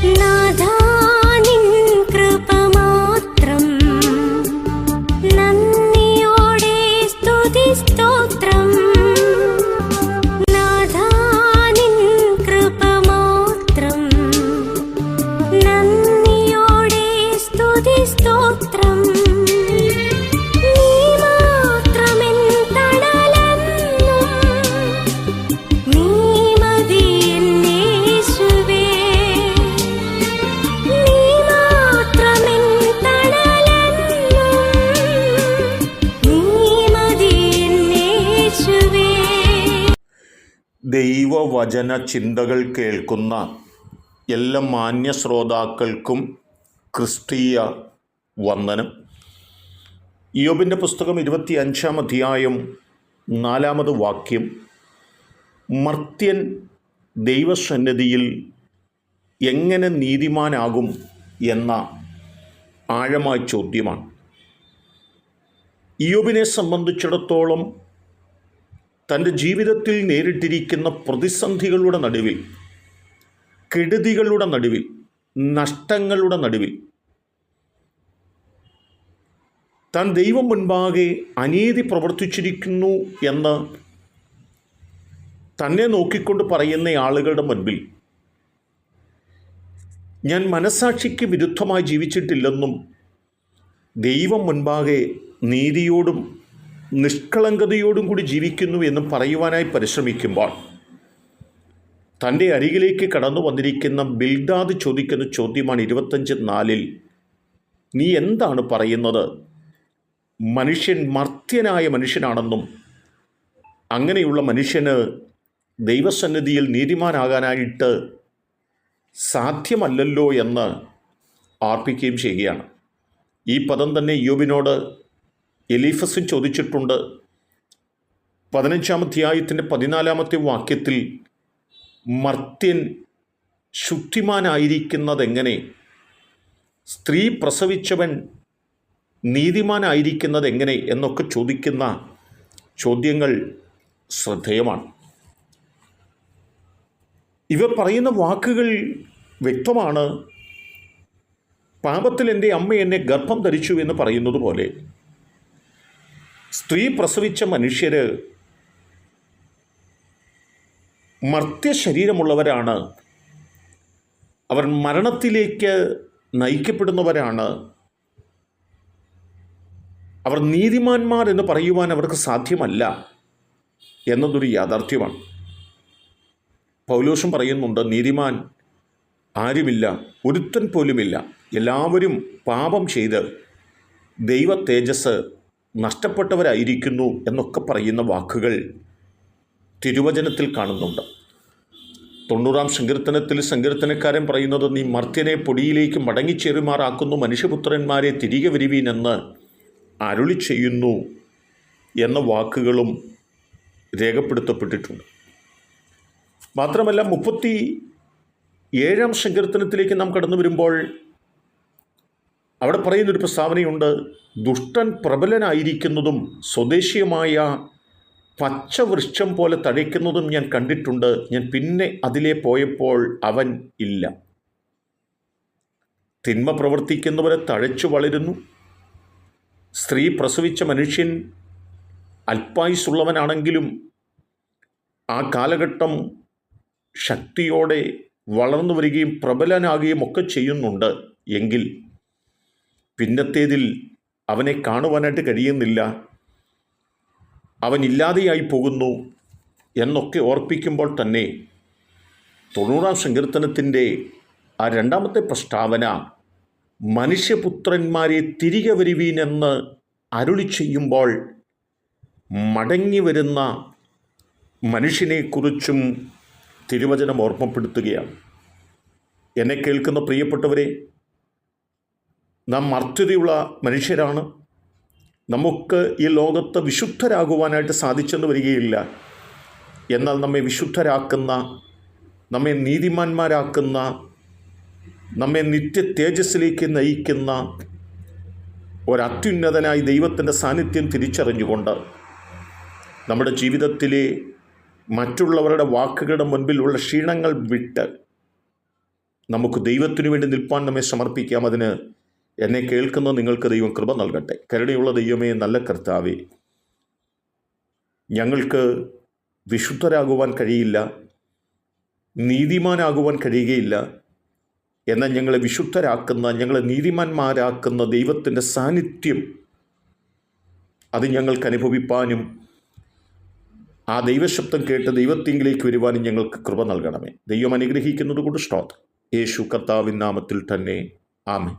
നാഥാ നിൻ കൃപ മാത്രം, നന്ദിയോടെ സ്തുതി സ്തോത്രം. നാഥാ നിൻ കൃപ മാത്രം, നന്ദിയോടെ സ്തുതി സ്തോത്രം. നീ മാത്രമെൻ തണലെന്നും, നീ മതി എന്നേശുവേ. നീ മാത്രമെൻ തണലെന്നും, നീ മതി എന്നേശുവേ. ദൈവവചന ചിന്തകൾ കേൾക്കുന്ന എല്ലാ മാന്യ ശ്രോതാക്കൾക്കും ക്രിസ്തീയ വന്ദനം. ഇയ്യോബിൻ്റെ പുസ്തകം 25-ാം അധ്യായം 4-ാമത് വാക്യം മർത്യൻ ദൈവസന്നിധിയിൽ എങ്ങനെ നീതിമാനാകും എന്ന ആഴമായ ചോദ്യമാണ്. ഇയ്യോബിനെ സംബന്ധിച്ചിടത്തോളം തൻ്റെ ജീവിതത്തിൽ നേരിട്ടിരിക്കുന്ന പ്രതിസന്ധികളുടെ നടുവിൽ, കെടുതികളുടെ നടുവിൽ, നഷ്ടങ്ങളുടെ നടുവിൽ താൻ ദൈവം മുൻപാകെ അനീതി പ്രവർത്തിച്ചിരിക്കുന്നു എന്ന് തന്നെ നോക്കിക്കൊണ്ട് പറയുന്ന ആളുകളുടെ മുൻപിൽ ഞാൻ മനസാക്ഷിക്ക് വിരുദ്ധമായി ജീവിച്ചിട്ടില്ലെന്നും ദൈവം മുൻപാകെ നീതിയോടും നിഷ്കളങ്കതയോടും കൂടി ജീവിക്കുന്നു എന്നും പറയുവാനായി പരിശ്രമിക്കുമ്പോൾ തൻ്റെ അരികിലേക്ക് കടന്നു വന്നിരിക്കുന്ന ബിൽദാദ് ചോദിക്കുന്ന ചോദ്യമാണ് 25:4. നീ എന്താണ് പറയുന്നത്? മനുഷ്യൻ മർത്യനായ മനുഷ്യനാണെന്നും അങ്ങനെയുള്ള മനുഷ്യന് ദൈവസന്നിധിയിൽ നീതിമാനാകാനായിട്ട് സാധ്യമല്ലല്ലോ എന്ന് ആർപ്പിക്കുകയും ചെയ്യുകയാണ്. ഈ പദം തന്നെ ഇയ്യോബിനോട് എലീഫസും ചോദിച്ചിട്ടുണ്ട്. 15-ാം അധ്യായത്തിൻ്റെ 14-ാമത്തെ വാക്യത്തിൽ മർത്യൻ ശുദ്ധിമാനായിരിക്കുന്നതെങ്ങനെ, സ്ത്രീ പ്രസവിച്ചവൻ നീതിമാനായിരിക്കുന്നതെങ്ങനെ എന്നൊക്കെ ചോദിക്കുന്ന ചോദ്യങ്ങൾ ശ്രദ്ധേയമാണ്. ഇവർ പറയുന്ന വാക്കുകൾ വ്യക്തമാണ്. പാപത്തിൽ എൻ്റെ അമ്മ എന്നെ ഗർഭം ധരിച്ചു എന്ന് പറയുന്നത് പോലെ സ്ത്രീ പ്രസവിച്ച മനുഷ്യർ മർത്യശരീരമുള്ളവരാണ്. അവർ മരണത്തിലേക്ക് നയിക്കപ്പെടുന്നവരാണ്. അവർ നീതിമാന്മാർ എന്ന് പറയുവാൻ അവർക്ക് സാധ്യമല്ല എന്നതൊരു യാഥാർത്ഥ്യമാണ്. പൗലോസും പറയുന്നുണ്ട്, നീതിമാൻ ആരുമില്ല, ഒരുത്തൻ പോലുമില്ല, എല്ലാവരും പാപം ചെയ്ത് ദൈവ തേജസ് നഷ്ടപ്പെട്ടവരായിരിക്കുന്നു എന്നൊക്കെ പറയുന്ന വാക്കുകൾ തിരുവചനത്തിൽ കാണുന്നുണ്ട്. 90-ാം സങ്കീർത്തനത്തിൽ സങ്കീർത്തനക്കാരൻ പറയുന്നത്, നീ മർത്യനെ പൊടിയിലേക്ക് മടങ്ങിച്ചേരുമാറാക്കുന്നു, മനുഷ്യപുത്രന്മാരെ തിരികെ വരുവീനെന്ന് അരുളി ചെയ്യുന്നു എന്ന വാക്കുകളും രേഖപ്പെടുത്തപ്പെട്ടിട്ടുണ്ട്. മാത്രമല്ല 37-ാം സങ്കീർത്തനത്തിലേക്ക് നാം കടന്നു വരുമ്പോൾ അവിടെ പറയുന്നൊരു പ്രസ്താവനയുണ്ട്, ദുഷ്ടൻ പ്രബലനായിരിക്കുന്നതും സ്വദേശീയമായ പച്ചവൃക്ഷം പോലെ തഴയ്ക്കുന്നതും ഞാൻ കണ്ടിട്ടുണ്ട്. ഞാൻ പിന്നെ അതിലെ പോയപ്പോൾ അവൻ ഇല്ല. തിന്മ പ്രവർത്തിക്കുന്നവരെ തഴച്ചു വളരുന്നു. സ്ത്രീ പ്രസവിച്ച മനുഷ്യൻ അല്പായുസുള്ളവനാണെങ്കിലും ആ കാലഘട്ടം ശക്തിയോടെ വളർന്നു വരികയും പ്രബലനാകുകയും ഒക്കെ ചെയ്യുന്നുണ്ട്. എങ്കിൽ പിന്നത്തേതിൽ അവനെ കാണുവാനായിട്ട് കഴിയുന്നില്ല, അവൻ ഇല്ലാതെയായി പോകുന്നു എന്നൊക്കെ ഓർപ്പിക്കുമ്പോൾ തന്നെ 90-ാം സങ്കീർത്തനത്തിൻ്റെ ആ 2-ാമത്തെ പ്രസ്താവന മനുഷ്യപുത്രന്മാരെ തിരികെ വരുവീനെന്ന് അരുളി ചെയ്യുമ്പോൾ മടങ്ങി വരുന്ന മനുഷ്യനെക്കുറിച്ചും തിരുവചനം ഓർമ്മപ്പെടുത്തുകയാണ്. എന്നെ കേൾക്കുന്ന പ്രിയപ്പെട്ടവരെ, നാം മർത്യതയുള്ള മനുഷ്യരാണ്. നമുക്ക് ഈ ലോകത്ത് വിശുദ്ധരാകുവാനായിട്ട് സാധിച്ചെന്ന് വരികയില്ല. എന്നാൽ നമ്മെ വിശുദ്ധരാക്കുന്ന, നമ്മെ നീതിമാന്മാരാക്കുന്ന, നമ്മെ നിത്യ തേജസ്സിലേക്ക് നയിക്കുന്ന ഒരത്യുന്നതനായി ദൈവത്തിൻ്റെ സാന്നിധ്യം തിരിച്ചറിഞ്ഞുകൊണ്ട് നമ്മുടെ ജീവിതത്തിലെ മറ്റുള്ളവരുടെ വാക്കുകളുടെ മുൻപിലുള്ള ക്ഷീണങ്ങൾ വിട്ട് നമുക്ക് ദൈവത്തിനു വേണ്ടി നിൽപ്പാൻ നമ്മെ സമർപ്പിക്കാം. അതിന് എന്നെ കേൾക്കുന്ന നിങ്ങൾക്ക് ദൈവം കൃപ നൽകട്ടെ. കരുണയുള്ള ദൈവമേ, നല്ല കർത്താവേ, ഞങ്ങൾക്ക് വിശുദ്ധരാകുവാൻ കഴിയില്ല, നീതിമാനാകുവാൻ കഴിയുകയില്ല. എന്നാൽ ഞങ്ങളെ വിശുദ്ധരാക്കുന്ന, ഞങ്ങളെ നീതിമാന്മാരാക്കുന്ന ദൈവത്തിൻ്റെ സാന്നിധ്യം അത് ഞങ്ങൾക്ക് അനുഭവിപ്പാനും ആ ദൈവശബ്ദം കേട്ട് ദൈവത്തിങ്കിലേക്ക് വരുവാനും ഞങ്ങൾക്ക് കൃപ നൽകണമേ. ദൈവം അനുഗ്രഹിക്കുന്നത് കൊണ്ട് സ്തോത്രം. യേശു കർത്താവിൻ നാമത്തിൽ തന്നെ ആമേൻ.